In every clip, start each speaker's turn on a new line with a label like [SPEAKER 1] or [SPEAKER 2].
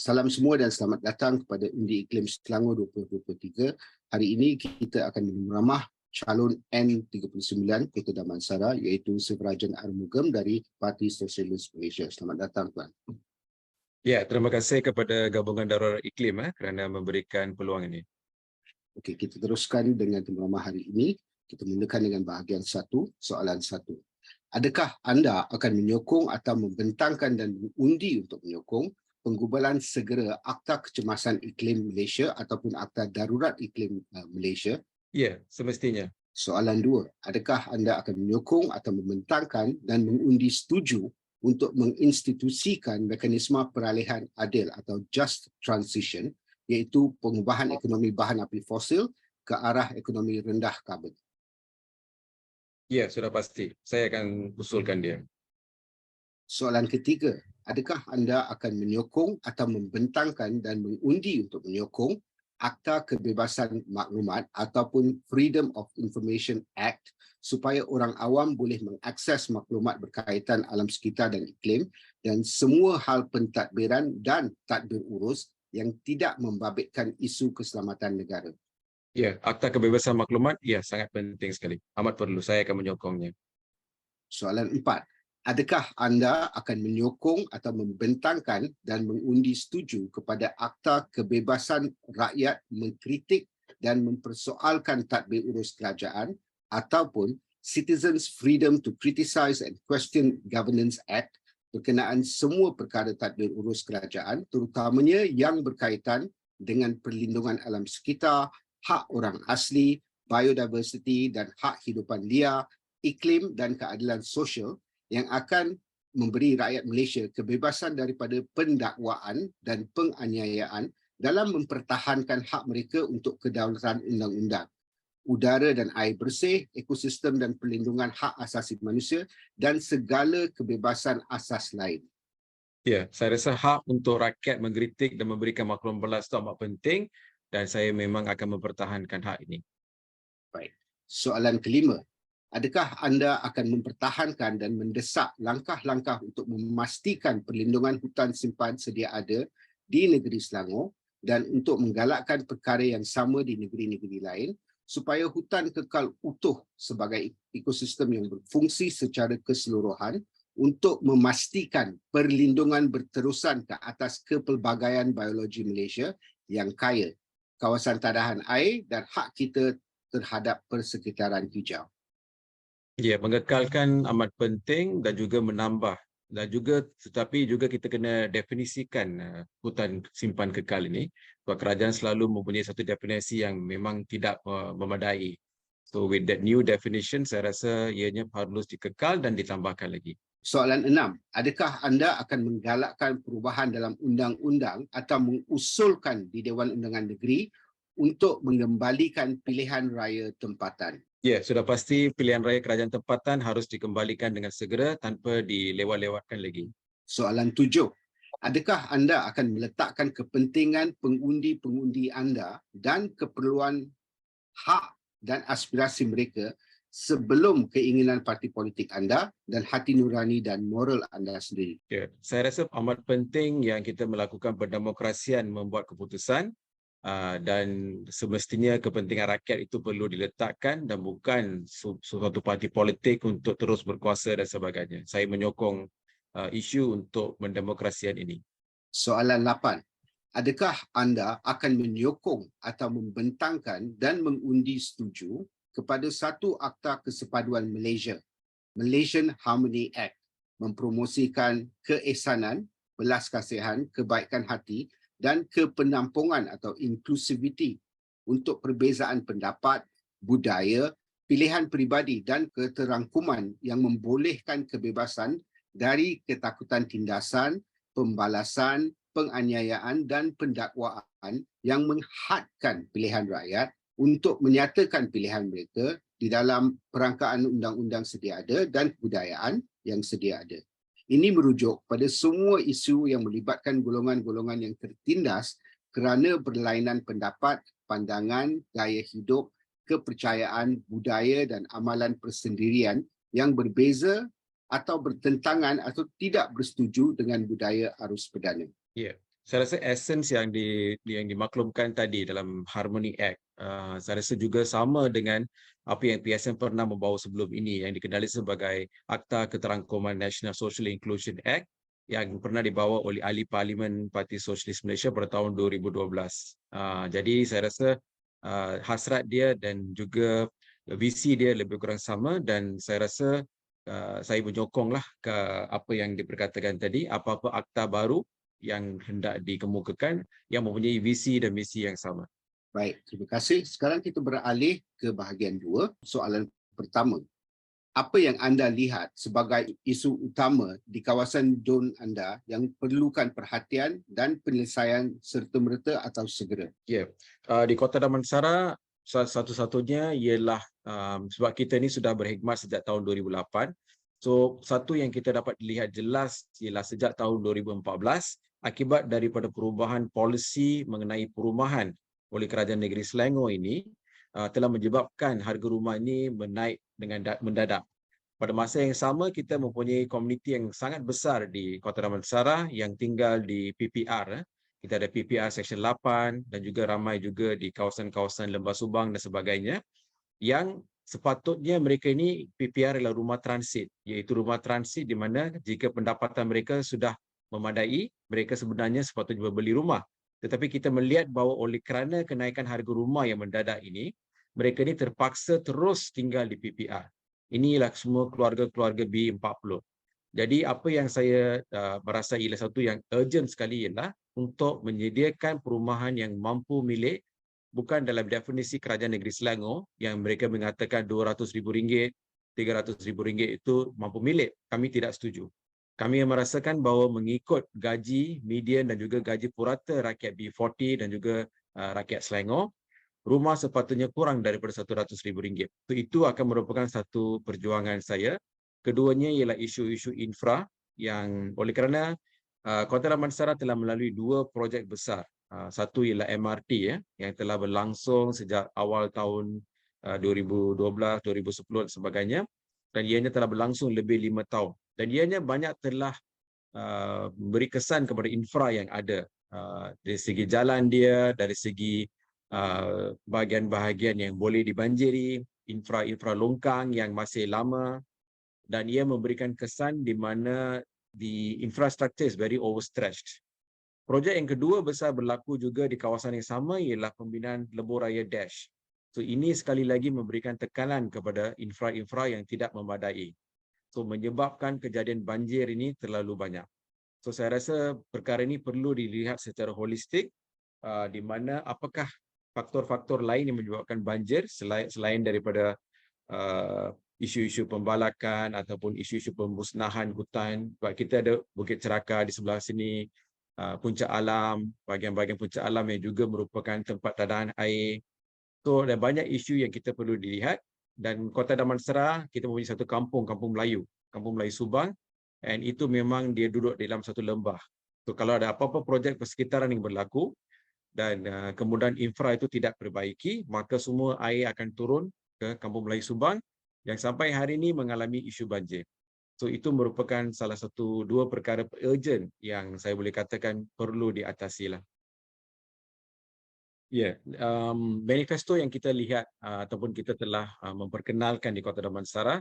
[SPEAKER 1] Salam semua dan selamat datang kepada Undi Iklim Selangor 2023. Hari ini kita akan meramah calon N39 Kota Damansara iaitu Severajan Arumugam dari Parti Sosialis Malaysia. Selamat datang tuan.
[SPEAKER 2] Ya, terima kasih kepada Gabungan Darurat Iklim kerana memberikan peluang ini.
[SPEAKER 1] Okey, kita teruskan dengan meramah hari ini. Kita mulakan dengan bahagian 1, soalan 1. Adakah anda akan menyokong atau membentangkan dan mengundi untuk menyokong penggubalan segera Akta Kecemasan Iklim Malaysia ataupun Akta Darurat Iklim Malaysia?
[SPEAKER 2] Ya, semestinya.
[SPEAKER 1] Soalan 2, adakah anda akan menyokong atau membentangkan dan mengundi setuju untuk menginstitusikan mekanisme peralihan adil atau just transition, iaitu pengubahan ekonomi bahan api fosil ke arah ekonomi rendah karbon?
[SPEAKER 2] Ya, sudah pasti. Saya akan usulkan dia.
[SPEAKER 1] Soalan ketiga, adakah anda akan menyokong atau membentangkan dan mengundi untuk menyokong Akta Kebebasan Maklumat ataupun Freedom of Information Act supaya orang awam boleh mengakses maklumat berkaitan alam sekitar dan iklim dan semua hal pentadbiran dan tadbir urus yang tidak membabitkan isu keselamatan negara?
[SPEAKER 2] Ya, Akta Kebebasan Maklumat, ya, sangat penting sekali. Amat perlu, saya akan menyokongnya.
[SPEAKER 1] Soalan 4. Adakah anda akan menyokong atau membentangkan dan mengundi setuju kepada Akta Kebebasan Rakyat mengkritik dan mempersoalkan tadbir urus kerajaan ataupun Citizens Freedom to Criticize and Question Governance Act berkenaan semua perkara tadbir urus kerajaan, terutamanya yang berkaitan dengan perlindungan alam sekitar, hak orang asli, biodiversity dan hak hidupan liar, iklim dan keadilan sosial yang akan memberi rakyat Malaysia kebebasan daripada pendakwaan dan penganiayaan dalam mempertahankan hak mereka untuk kedaulatan undang-undang, udara dan air bersih, ekosistem dan perlindungan hak asasi manusia dan segala kebebasan asas lain.
[SPEAKER 2] Ya, saya rasa hak untuk rakyat mengkritik dan memberikan maklumat berlas itu amat penting dan saya memang akan mempertahankan hak ini.
[SPEAKER 1] Baik. Soalan kelima. Adakah anda akan mempertahankan dan mendesak langkah-langkah untuk memastikan perlindungan hutan simpan sedia ada di negeri Selangor dan untuk menggalakkan perkara yang sama di negeri-negeri lain supaya hutan kekal utuh sebagai ekosistem yang berfungsi secara keseluruhan untuk memastikan perlindungan berterusan ke atas kepelbagaian biologi Malaysia yang kaya, kawasan tadahan air dan hak kita terhadap persekitaran hijau?
[SPEAKER 2] Ya, mengekalkan amat penting dan juga menambah dan juga tetapi juga kita kena definisikan hutan simpan kekal ini. Sebab kerajaan selalu mempunyai satu definisi yang memang tidak memadai. So with that new definition, saya rasa ianya harus dikekal dan ditambahkan lagi.
[SPEAKER 1] Soalan 6. Adakah anda akan menggalakkan perubahan dalam undang-undang atau mengusulkan di Dewan Undangan Negeri untuk mengembalikan pilihan raya tempatan?
[SPEAKER 2] Ya, sudah pasti pilihan raya kerajaan tempatan harus dikembalikan dengan segera tanpa dilewat-lewatkan lagi.
[SPEAKER 1] Soalan 7. Adakah anda akan meletakkan kepentingan pengundi-pengundi anda dan keperluan hak dan aspirasi mereka sebelum keinginan parti politik anda dan hati nurani dan moral anda sendiri?
[SPEAKER 2] Ya, saya rasa amat penting yang kita melakukan berdemokrasian membuat keputusan dan semestinya kepentingan rakyat itu perlu diletakkan dan bukan suatu parti politik untuk terus berkuasa dan sebagainya. Saya menyokong isu untuk mendemokrasian ini.
[SPEAKER 1] Soalan 8. Adakah anda akan menyokong atau membentangkan dan mengundi setuju kepada satu Akta Kesepaduan Malaysia, Malaysian Harmony Act, mempromosikan keihsanan, belas kasihan, kebaikan hati dan kepenampungan atau inclusivity untuk perbezaan pendapat, budaya, pilihan peribadi dan keterangkuman yang membolehkan kebebasan dari ketakutan tindasan, pembalasan, penganiayaan dan pendakwaan yang menghadkan pilihan rakyat untuk menyatakan pilihan mereka di dalam perangkaan undang-undang sedia ada dan kebudayaan yang sedia ada. Ini merujuk pada semua isu yang melibatkan golongan-golongan yang tertindas kerana berlainan pendapat, pandangan, gaya hidup, kepercayaan, budaya dan amalan persendirian yang berbeza atau bertentangan atau tidak bersetuju dengan budaya arus perdana.
[SPEAKER 2] Ya, Saya rasa essence yang dimaklumkan tadi dalam Harmony Act, saya rasa juga sama dengan apa yang PSN pernah membawa sebelum ini yang dikenali sebagai Akta Keterangkuman National Social Inclusion Act yang pernah dibawa oleh Ahli Parlimen Parti Sosialis Malaysia pada tahun 2012. Jadi saya rasa hasrat dia dan juga visi dia lebih kurang sama, dan saya rasa saya menyokonglah ke apa yang diperkatakan tadi, apa-apa akta baru yang hendak dikemukakan yang mempunyai visi dan misi yang sama.
[SPEAKER 1] Baik, terima kasih. Sekarang kita beralih ke bahagian 2. Soalan pertama. Apa yang anda lihat sebagai isu utama di kawasan zon anda yang perlukan perhatian dan penyelesaian serta-merta atau segera?
[SPEAKER 2] Ya, di Kota Damansara satu-satunya ialah sebab kita ni sudah berkhidmat sejak tahun 2008. So, satu yang kita dapat lihat jelas ialah sejak tahun 2014, akibat daripada perubahan polisi mengenai perumahan oleh Kerajaan Negeri Selangor ini, telah menyebabkan harga rumah ini menaik dengan mendadak. Pada masa yang sama, kita mempunyai komuniti yang sangat besar di Kota Damansara yang tinggal di PPR. Kita ada PPR Seksyen 8 dan juga ramai juga di kawasan-kawasan Lembah Subang dan sebagainya, yang sepatutnya mereka ini PPR adalah rumah transit, iaitu rumah transit di mana jika pendapatan mereka sudah memadai, mereka sebenarnya sepatutnya membeli rumah. Tetapi kita melihat bahawa oleh kerana kenaikan harga rumah yang mendadak ini, mereka ini terpaksa terus tinggal di PPR. Inilah semua keluarga-keluarga B40. Jadi apa yang saya merasa ialah satu yang urgent sekali ialah untuk menyediakan perumahan yang mampu milik, bukan dalam definisi Kerajaan Negeri Selangor yang mereka mengatakan RM200,000, RM300,000 itu mampu milik. Kami tidak setuju. Kami yang merasakan bahawa mengikut gaji median dan juga gaji purata rakyat B40 dan juga rakyat Selangor, rumah sepatutnya kurang daripada RM100,000. Itu akan merupakan satu perjuangan saya. Keduanya ialah isu-isu infra yang oleh kerana Kota Damansara telah melalui 2 projek besar. Satu ialah MRT yang telah berlangsung sejak awal tahun 2012, 2010 dan sebagainya, dan ianya telah berlangsung lebih 5 tahun. Dan ianya banyak telah memberi kesan kepada infra yang ada, dari segi jalan dia, dari segi bahagian-bahagian yang boleh dibanjiri, infra-infra longkang yang masih lama, dan ia memberikan kesan di mana the infrastructure is very overstretched. Projek yang kedua besar berlaku juga di kawasan yang sama ialah pembinaan Lebuh Raya Dash. So ini sekali lagi memberikan tekanan kepada infra-infra yang tidak memadai. So menyebabkan kejadian banjir ini terlalu banyak. So saya rasa perkara ini perlu dilihat secara holistik, di mana apakah faktor-faktor lain yang menyebabkan banjir selain daripada isu-isu pembalakan ataupun isu-isu pemusnahan hutan. Sebab kita ada Bukit Cerakar di sebelah sini, Puncak Alam, bahagian-bahagian Puncak Alam yang juga merupakan tempat tadahan air. So ada banyak isu yang kita perlu dilihat, dan Kota Damansara kita mempunyai satu kampung Melayu, Kampung Melayu Subang, dan itu memang dia duduk dalam satu lembah. So kalau ada apa-apa projek persekitaran yang berlaku dan kemudian infra itu tidak perbaiki, maka semua air akan turun ke Kampung Melayu Subang yang sampai hari ini mengalami isu banjir. So itu merupakan salah satu 2 perkara urgent yang saya boleh katakan perlu diatasi lah. Ya, manifesto yang kita lihat ataupun kita telah memperkenalkan di Kota Damansara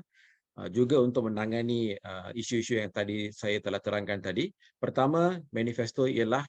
[SPEAKER 2] juga untuk menangani isu-isu yang tadi saya telah terangkan tadi. Pertama, manifesto ialah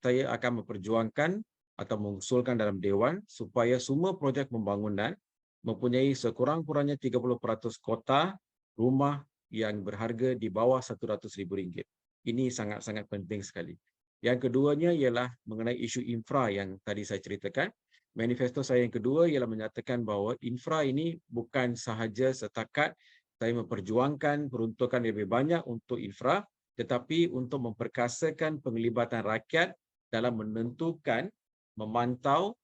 [SPEAKER 2] saya akan memperjuangkan atau mengusulkan dalam Dewan supaya semua projek pembangunan mempunyai sekurang-kurangnya 30% kota rumah yang berharga di bawah RM100,000. Ini sangat-sangat penting sekali. Yang keduanya ialah mengenai isu infra yang tadi saya ceritakan. Manifesto saya yang kedua ialah menyatakan bahawa infra ini bukan sahaja setakat saya memperjuangkan peruntukan lebih banyak untuk infra, tetapi untuk memperkasakan penglibatan rakyat dalam menentukan, memantau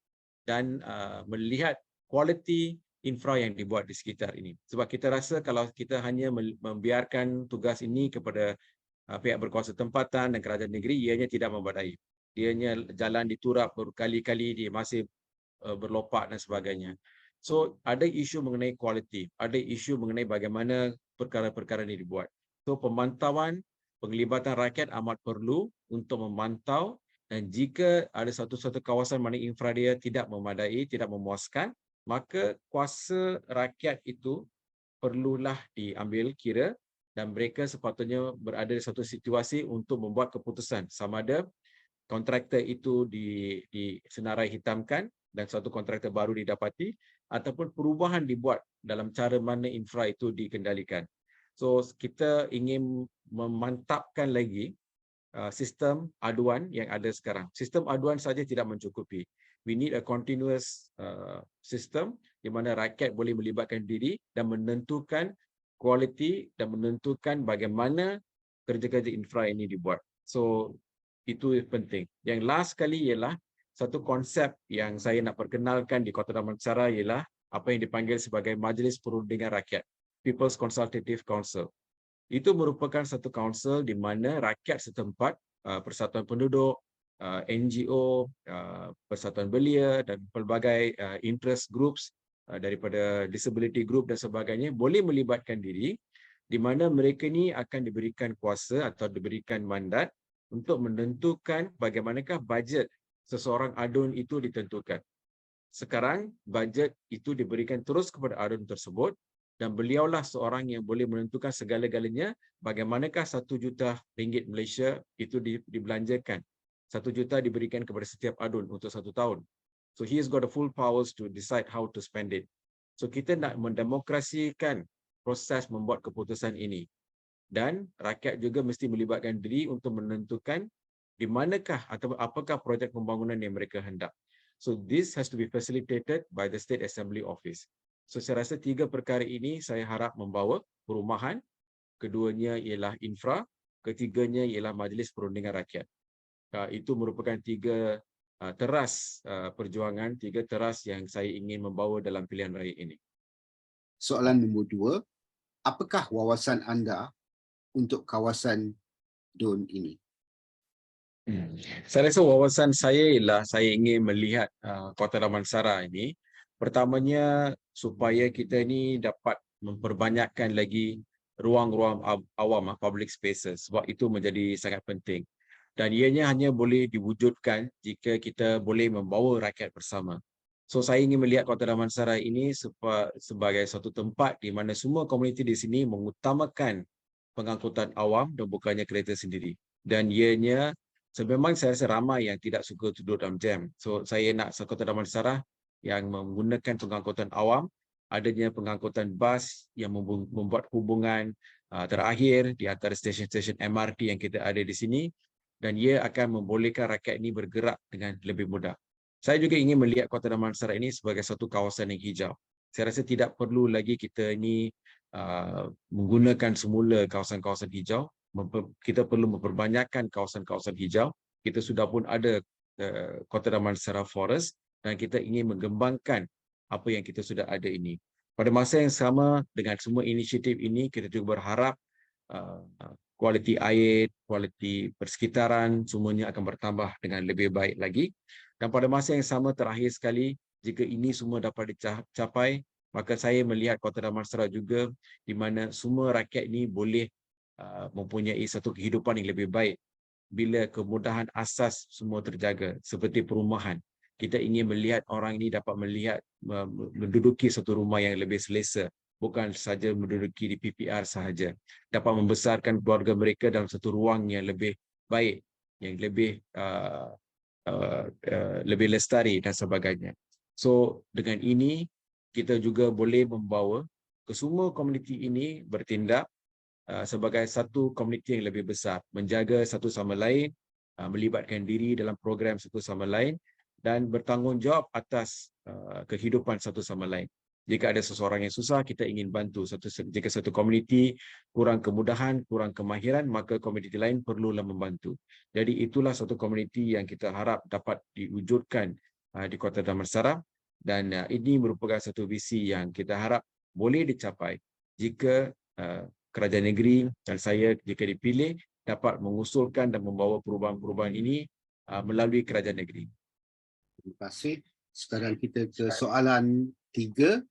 [SPEAKER 2] dan melihat kualiti infra yang dibuat di sekitar ini. Sebab kita rasa kalau kita hanya membiarkan tugas ini kepada pihak berkuasa tempatan dan kerajaan negeri, ianya tidak memadai. Ianya jalan diturap berkali-kali, dia masih berlopak dan sebagainya. So ada isu mengenai kualiti, ada isu mengenai bagaimana perkara-perkara ini dibuat. So pemantauan, penglibatan rakyat amat perlu untuk memantau Dan jika ada satu-satu kawasan mana infra dia tidak memadai, tidak memuaskan, maka kuasa rakyat itu perlulah diambil kira dan mereka sepatutnya berada di satu situasi untuk membuat keputusan sama ada kontraktor itu disenarai hitamkan dan satu kontraktor baru didapati ataupun perubahan dibuat dalam cara mana infra itu dikendalikan. So kita ingin memantapkan lagi sistem aduan yang ada sekarang. Sistem aduan saja tidak mencukupi. We need a continuous system di mana rakyat boleh melibatkan diri dan menentukan kualiti dan menentukan bagaimana kerja-kerja infra ini dibuat. So itu penting. Yang last sekali ialah satu konsep yang saya nak perkenalkan di Kota Damansara ialah apa yang dipanggil sebagai Majlis Perundingan Rakyat, People's Consultative Council. Itu merupakan satu kaunsil di mana rakyat setempat, persatuan penduduk, NGO, persatuan belia dan pelbagai interest groups daripada disability group dan sebagainya boleh melibatkan diri di mana mereka ni akan diberikan kuasa atau diberikan mandat untuk menentukan bagaimanakah bajet seseorang adun itu ditentukan. Sekarang bajet itu diberikan terus kepada adun tersebut dan beliaulah seorang yang boleh menentukan segala-galanya bagaimanakah RM1 juta Malaysia itu dibelanjakan. RM1 juta diberikan kepada setiap adun untuk 1 tahun. So he has got the full powers to decide how to spend it. So kita nak mendemokrasikan proses membuat keputusan ini. Dan rakyat juga mesti melibatkan diri untuk menentukan di manakah atau apakah projek pembangunan yang mereka hendak. So this has to be facilitated by the State Assembly Office. So saya rasa 3 perkara ini saya harap membawa perumahan, keduanya ialah infra, ketiganya ialah Majlis Perundingan Rakyat. Itu merupakan 3 teras perjuangan, 3 teras yang saya ingin membawa dalam pilihan raya ini.
[SPEAKER 1] Soalan nombor 2, apakah wawasan anda untuk kawasan DUN ini?
[SPEAKER 2] Saya rasa wawasan saya ialah saya ingin melihat Kota Damansara ini pertamanya supaya kita ni dapat memperbanyakkan lagi ruang-ruang awam, public spaces, sebab itu menjadi sangat penting. Dan ianya hanya boleh diwujudkan jika kita boleh membawa rakyat bersama. So saya ingin melihat Kota Damansara ini sebagai satu tempat di mana semua komuniti di sini mengutamakan pengangkutan awam dan bukannya kereta sendiri. Dan ianya memang saya rasa ramai yang tidak suka duduk dalam jam. So saya nak Kota Damansara yang menggunakan pengangkutan awam, adanya pengangkutan bas yang membuat hubungan terakhir di antara stesen-stesen MRT yang kita ada di sini dan ia akan membolehkan rakyat ini bergerak dengan lebih mudah. Saya juga ingin melihat Kota Damansara ini sebagai satu kawasan yang hijau. Saya rasa tidak perlu lagi kita ini menggunakan semula kawasan-kawasan hijau. Kita perlu memperbanyakkan kawasan-kawasan hijau. Kita sudah pun ada Kota Damansara Forest dan kita ingin mengembangkan apa yang kita sudah ada ini. Pada masa yang sama dengan semua inisiatif ini, kita juga berharap kualiti air, kualiti persekitaran, semuanya akan bertambah dengan lebih baik lagi. Dan pada masa yang sama terakhir sekali, jika ini semua dapat dicapai, maka saya melihat Kota Damansara juga di mana semua rakyat ini boleh mempunyai satu kehidupan yang lebih baik bila kemudahan asas semua terjaga seperti perumahan. Kita ingin melihat orang ini dapat melihat menduduki satu rumah yang lebih selesa, bukan saja menduduki di PPR sahaja. Dapat membesarkan keluarga mereka dalam satu ruang yang lebih baik, yang lebih lebih lestari dan sebagainya. So dengan ini kita juga boleh membawa ke semua komuniti ini bertindak sebagai satu komuniti yang lebih besar, menjaga satu sama lain, melibatkan diri dalam program satu sama lain dan bertanggungjawab atas kehidupan satu sama lain. Jika ada seseorang yang susah, kita ingin bantu. Jika satu komuniti kurang kemudahan, kurang kemahiran, maka komuniti lain perlulah membantu. Jadi itulah satu komuniti yang kita harap dapat diwujudkan di Kota Damansara. Dan ini merupakan satu visi yang kita harap boleh dicapai jika kerajaan negeri dan saya jika dipilih dapat mengusulkan dan membawa perubahan-perubahan ini melalui kerajaan negeri.
[SPEAKER 1] Terima kasih. Sekarang kita ke soalan 3.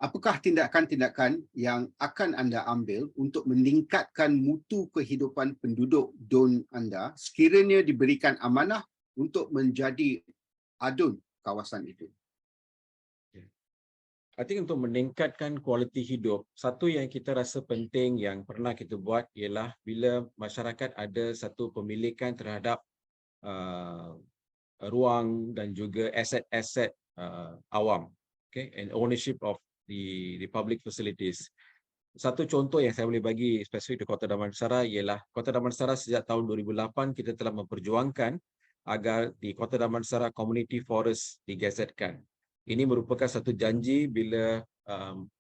[SPEAKER 1] Apakah tindakan-tindakan yang akan anda ambil untuk meningkatkan mutu kehidupan penduduk DUN anda sekiranya diberikan amanah untuk menjadi adun kawasan itu?
[SPEAKER 2] I think untuk meningkatkan kualiti hidup, satu yang kita rasa penting yang pernah kita buat ialah bila masyarakat ada satu pemilikan terhadap uh, ruang dan juga aset-aset awam, okay, and ownership of the public facilities. Satu contoh yang saya boleh bagi spesifik di Kota Damansara ialah Kota Damansara sejak tahun 2008 kita telah memperjuangkan agar di Kota Damansara Community Forest digazetkan. Ini merupakan satu janji bila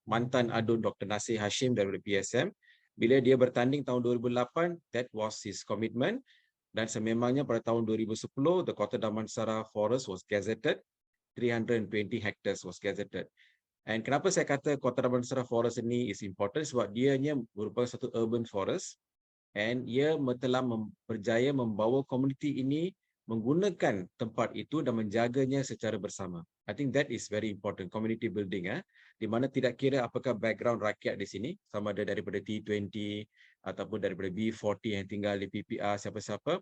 [SPEAKER 2] mantan adun Dr. Nasir Hashim daripada PSM, bila dia bertanding tahun 2008, that was his commitment. Dan sememangnya pada tahun 2010, the Kota Damansara Forest was gazetted, 320 hectares was gazetted. And kenapa saya kata Kota Damansara Forest ini is important? Sebab dia merupakan satu urban forest and ia telah berjaya membawa komuniti ini menggunakan tempat itu dan menjaganya secara bersama. I think that is very important, community building, di mana tidak kira apakah background rakyat di sini, sama ada daripada T20 ataupun daripada B40 yang tinggal di PPR, siapa-siapa.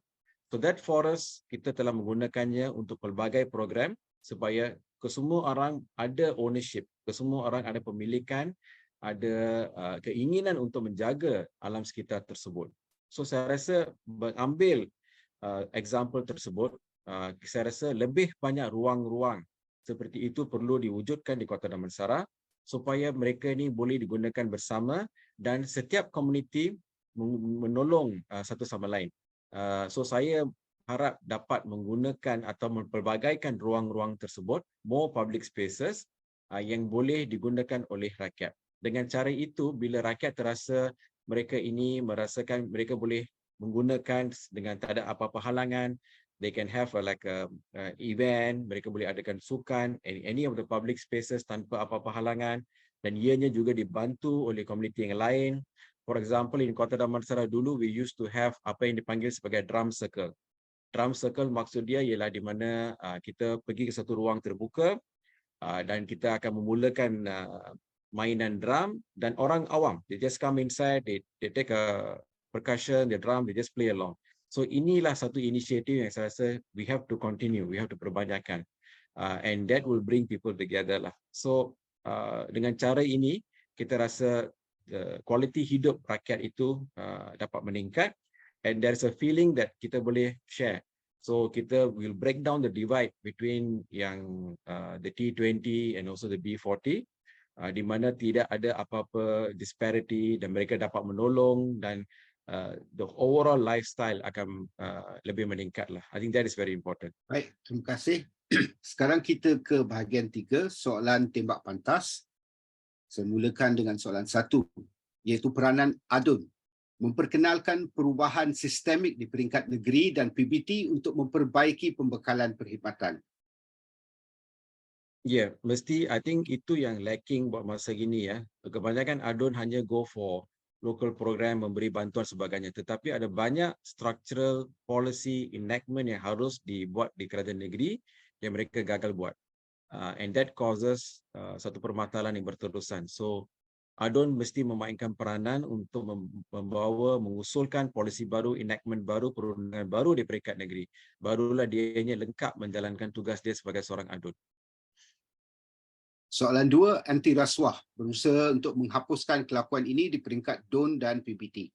[SPEAKER 2] So that forest kita telah menggunakannya untuk pelbagai program supaya kesemua orang ada ownership, kesemua orang ada pemilikan, ada keinginan untuk menjaga alam sekitar tersebut. So saya rasa mengambil example tersebut, saya rasa lebih banyak ruang-ruang seperti itu perlu diwujudkan di Kota Damansara supaya mereka ini boleh digunakan bersama dan setiap komuniti menolong satu sama lain. So saya harap dapat menggunakan atau mempelbagaikan ruang-ruang tersebut, more public spaces yang boleh digunakan oleh rakyat. Dengan cara itu, bila rakyat terasa mereka ini merasakan mereka boleh menggunakan dengan tak ada apa-apa halangan, they can have like a event, mereka boleh adakan sukan, any of the public spaces tanpa apa-apa halangan, dan ianya juga dibantu oleh komuniti yang lain. For example, in Kota Damansara dulu, we used to have apa yang dipanggil sebagai drum circle. Drum circle maksud dia ialah di mana kita pergi ke satu ruang terbuka dan kita akan memulakan mainan drum dan orang awam, they just come inside, they take a percussion, the drum, they just play along. So inilah satu inisiatif yang saya rasa we have to continue, we have to perbanyakkan, and that will bring people together lah. So dengan cara ini kita rasa kualiti hidup rakyat itu dapat meningkat, and there's a feeling that kita boleh share. So kita will break down the divide between yang the T20 and also the B40, di mana tidak ada apa-apa disparity dan mereka dapat menolong dan the overall lifestyle akan lebih meningkat lah. I think that is very important.
[SPEAKER 1] Baik, terima kasih. Sekarang kita ke bahagian 3, soalan tembak pantas. Saya mulakan dengan soalan 1, iaitu peranan adun memperkenalkan perubahan sistemik di peringkat negeri dan PBT untuk memperbaiki pembekalan perkhidmatan.
[SPEAKER 2] Ya, mesti I think itu yang lacking buat masa gini ya. Kebanyakan adun hanya go for local program, memberi bantuan sebagainya, tetapi ada banyak structural policy enactment yang harus dibuat di kerajaan negeri yang mereka gagal buat. And that causes satu permasalahan yang berterusan. So adun mesti memainkan peranan untuk mengusulkan polisi baru, enactment baru, perundangan baru di peringkat negeri. Barulah dianya lengkap menjalankan tugas dia sebagai seorang adun.
[SPEAKER 1] Soalan 2, anti rasuah berusaha untuk menghapuskan kelakuan ini di peringkat DUN dan PBT.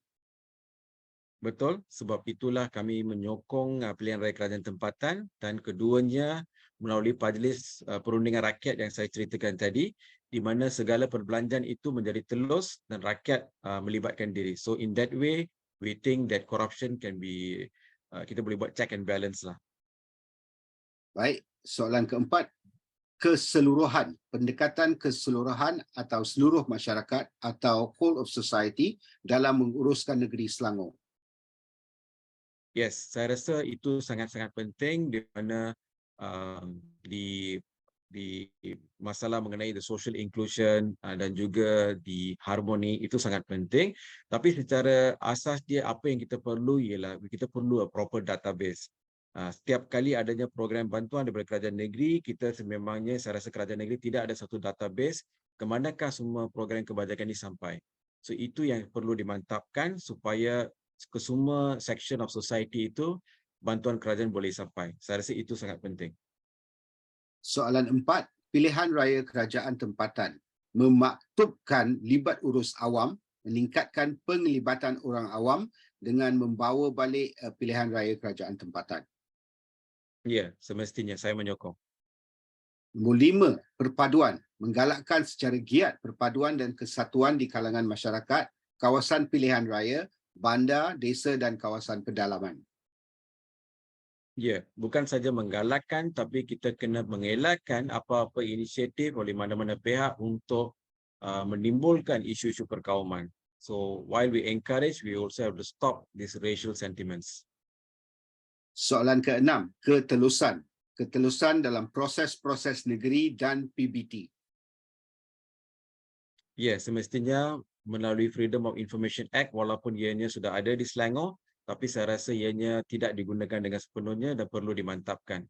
[SPEAKER 2] Betul, sebab itulah kami menyokong pilihan raya kerajaan tempatan dan keduanya melalui Majlis Perundingan Rakyat yang saya ceritakan tadi, di mana segala perbelanjaan itu menjadi telus dan rakyat melibatkan diri. So in that way, we think that corruption can be, kita boleh buat check and balance lah.
[SPEAKER 1] Baik, soalan keempat, keseluruhan, pendekatan keseluruhan atau seluruh masyarakat atau whole of society dalam menguruskan negeri Selangor.
[SPEAKER 2] Yes, saya rasa itu sangat-sangat penting di mana di masalah mengenai the social inclusion dan juga di harmoni itu sangat penting. Tapi secara asas dia apa yang kita perlu ialah kita perlu a proper database. Setiap kali adanya program bantuan daripada kerajaan negeri, kita sememangnya saya rasa kerajaan negeri tidak ada satu database ke manakah semua program kebajikan ini sampai. So itu yang perlu dimantapkan supaya ke semua section of society itu bantuan kerajaan boleh sampai. Saya rasa itu sangat penting.
[SPEAKER 1] Soalan 4, pilihan raya kerajaan tempatan memaktubkan libat urus awam, meningkatkan penglibatan orang awam dengan membawa balik pilihan raya kerajaan tempatan.
[SPEAKER 2] Ya, semestinya saya menyokong.
[SPEAKER 1] Nombor 5, perpaduan, menggalakkan secara giat perpaduan dan kesatuan di kalangan masyarakat, kawasan pilihan raya, bandar, desa dan kawasan pedalaman.
[SPEAKER 2] Ya, bukan saja menggalakkan, tapi kita kena mengelakkan apa-apa inisiatif oleh mana-mana pihak untuk menimbulkan isu-isu perkauman. So, while we encourage, we also have to stop these racial sentiments.
[SPEAKER 1] Soalan ke-6, ketelusan. Ketelusan dalam proses-proses negeri dan PBT.
[SPEAKER 2] Ya, semestinya melalui Freedom of Information Act, walaupun ianya sudah ada di Selangor, tapi saya rasa ianya tidak digunakan dengan sepenuhnya dan perlu dimantapkan.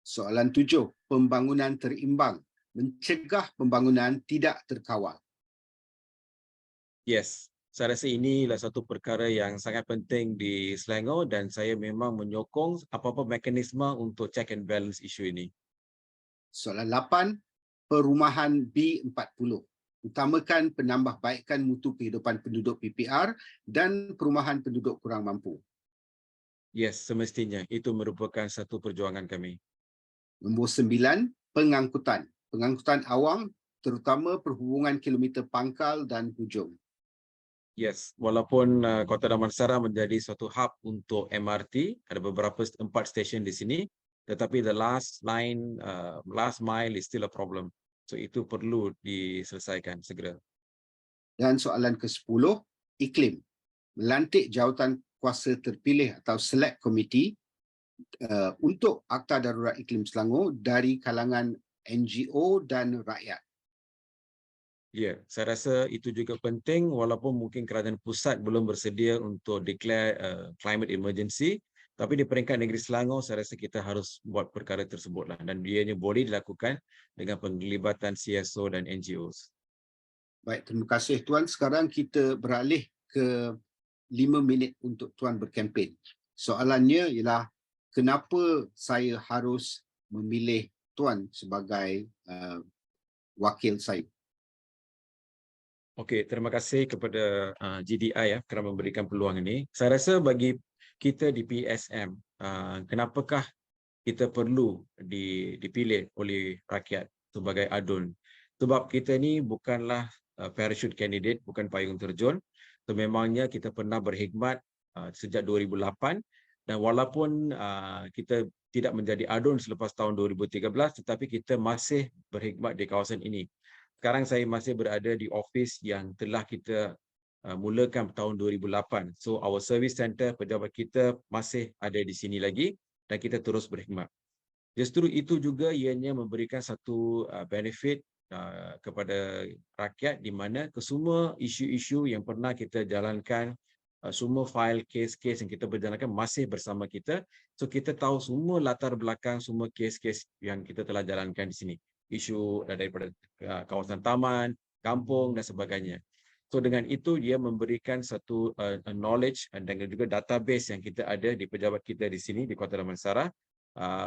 [SPEAKER 1] Soalan 7, pembangunan terimbang. Mencegah pembangunan tidak terkawal.
[SPEAKER 2] Yes, saya rasa inilah satu perkara yang sangat penting di Selangor dan saya memang menyokong apa-apa mekanisme untuk check and balance isu ini.
[SPEAKER 1] Soalan 8, perumahan B40. Utamakan penambahbaikan mutu kehidupan penduduk PPR dan perumahan penduduk kurang mampu.
[SPEAKER 2] Yes, semestinya itu merupakan satu perjuangan kami.
[SPEAKER 1] Nombor 9, pengangkutan. Pengangkutan awam terutama perhubungan kilometer pangkal dan hujung.
[SPEAKER 2] Yes, walaupun Kota Damansara menjadi suatu hub untuk MRT, ada beberapa 4 stesen di sini, tetapi the last mile is still a problem. So itu perlu diselesaikan segera.
[SPEAKER 1] Dan soalan ke-10, iklim. Melantik jawatan kuasa terpilih atau select committee untuk Akta Darurat Iklim Selangor dari kalangan NGO dan rakyat.
[SPEAKER 2] Ya, saya rasa itu juga penting walaupun mungkin kerajaan pusat belum bersedia untuk declare climate emergency, tapi di peringkat negeri Selangor saya rasa kita harus buat perkara tersebutlah dan ianya boleh dilakukan dengan penglibatan CSO dan NGOs.
[SPEAKER 1] Baik, terima kasih Tuan. Sekarang kita beralih ke 5 minit untuk Tuan berkempen. Soalannya ialah kenapa saya harus memilih Tuan sebagai wakil saya?
[SPEAKER 2] Okey, terima kasih kepada GDI ya kerana memberikan peluang ini. Saya rasa bagi kita di PSM, kenapakah kita perlu dipilih oleh rakyat sebagai adun? Sebab kita ni bukanlah parachute candidate, bukan payung terjun. Sememangnya kita pernah berkhidmat sejak 2008 dan walaupun kita tidak menjadi adun selepas tahun 2013, tetapi kita masih berkhidmat di kawasan ini. Sekarang saya masih berada di office yang telah kita mulakan tahun 2008. So our service center, pejabat kita masih ada di sini lagi dan kita terus berkhidmat. Justru itu juga ianya memberikan satu benefit kepada rakyat di mana kesemua isu-isu yang pernah kita jalankan, semua file kes-kes yang kita berjalankan masih bersama kita. So kita tahu semua latar belakang semua kes-kes yang kita telah jalankan di sini. Isu daripada kawasan taman, kampung dan sebagainya. So dengan itu dia memberikan satu knowledge dan juga database yang kita ada di pejabat kita di sini di Kota Damansara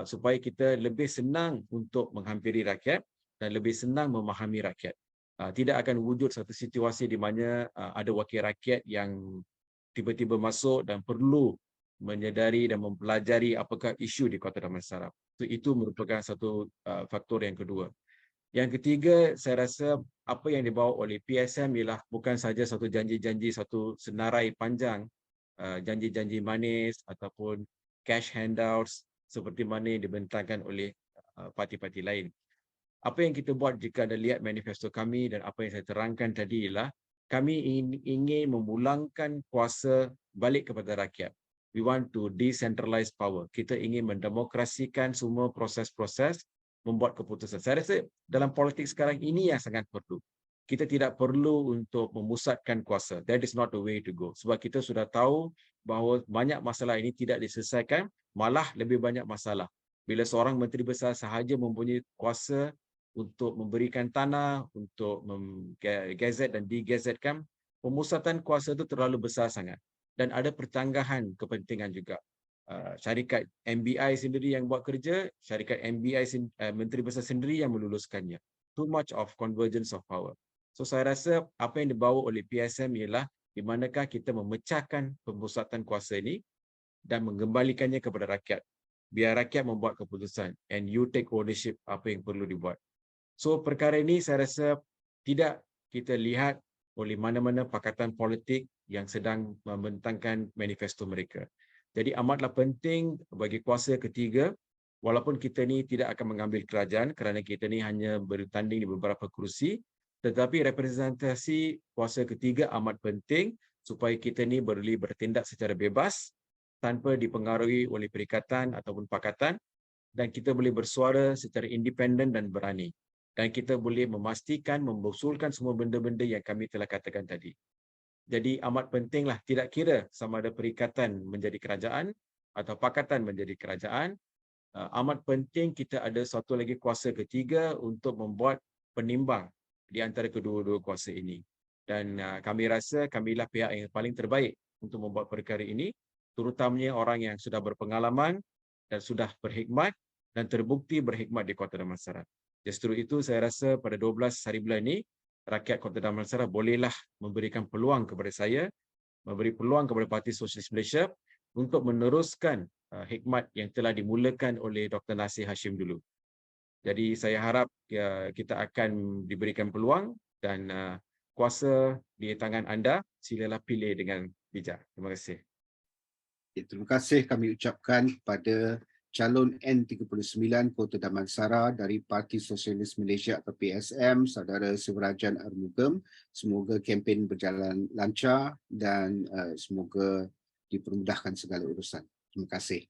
[SPEAKER 2] supaya kita lebih senang untuk menghampiri rakyat dan lebih senang memahami rakyat. Tidak akan wujud satu situasi di mana ada wakil rakyat yang tiba-tiba masuk dan perlu menyedari dan mempelajari apakah isu di Kota Damansara. So, itu merupakan satu faktor yang kedua. Yang ketiga, saya rasa apa yang dibawa oleh PSM ialah bukan saja satu janji-janji, satu senarai panjang, janji-janji manis ataupun cash handouts seperti mana yang dibentangkan oleh parti-parti lain. Apa yang kita buat jika anda lihat manifesto kami dan apa yang saya terangkan tadi ialah kami ingin memulangkan kuasa balik kepada rakyat. We want to decentralize power. Kita ingin mendemokrasikan semua proses-proses membuat keputusan. Saya rasa dalam politik sekarang ini yang sangat perlu. Kita tidak perlu untuk memusatkan kuasa. That is not the way to go. Sebab kita sudah tahu bahawa banyak masalah ini tidak diselesaikan, malah lebih banyak masalah. Bila seorang menteri besar sahaja mempunyai kuasa untuk memberikan tanah, untuk gazet dan digazetkan, pemusatan kuasa itu terlalu besar sangat. Dan ada pertanggahan kepentingan juga. syarikat MBI sendiri yang buat kerja, syarikat MBI Menteri Besar sendiri yang meluluskannya. Too much of convergence of power. So saya rasa apa yang dibawa oleh PSM ialah di manakah kita memecahkan pemusatan kuasa ini dan mengembalikannya kepada rakyat. Biar rakyat membuat keputusan and you take ownership apa yang perlu dibuat. So perkara ini saya rasa tidak kita lihat oleh mana-mana pakatan politik yang sedang membentangkan manifesto mereka. Jadi amatlah penting bagi kuasa ketiga, walaupun kita ni tidak akan mengambil kerajaan kerana kita ni hanya bertanding di beberapa kerusi, tetapi representasi kuasa ketiga amat penting supaya kita ni boleh bertindak secara bebas tanpa dipengaruhi oleh perikatan ataupun pakatan, dan kita boleh bersuara secara independen dan berani. Dan kita boleh memastikan, membusulkan semua benda-benda yang kami telah katakan tadi. Jadi amat pentinglah, tidak kira sama ada perikatan menjadi kerajaan atau pakatan menjadi kerajaan, amat penting kita ada satu lagi kuasa ketiga untuk membuat penimbang di antara kedua-dua kuasa ini. Dan kami rasa kamilah pihak yang paling terbaik untuk membuat perkara ini, terutamanya orang yang sudah berpengalaman dan sudah berhikmat dan terbukti berhikmat di Kota Damansara. Justru itu saya rasa pada 12 hari bulan ini, rakyat Kota Damansara bolehlah memberikan peluang kepada saya, memberi peluang kepada Parti Sosialis Malaysia untuk meneruskan hikmat yang telah dimulakan oleh Dr. Nasir Hashim dulu. Jadi saya harap kita akan diberikan peluang dan kuasa di tangan anda, silalah pilih dengan bijak. Terima kasih.
[SPEAKER 1] Terima kasih kami ucapkan kepada calon N39 Kota Damansara dari Parti Sosialis Malaysia atau PSM, Saudara Sivarajan Arumugam. Semoga kempen berjalan lancar dan semoga dipermudahkan segala urusan. Terima kasih.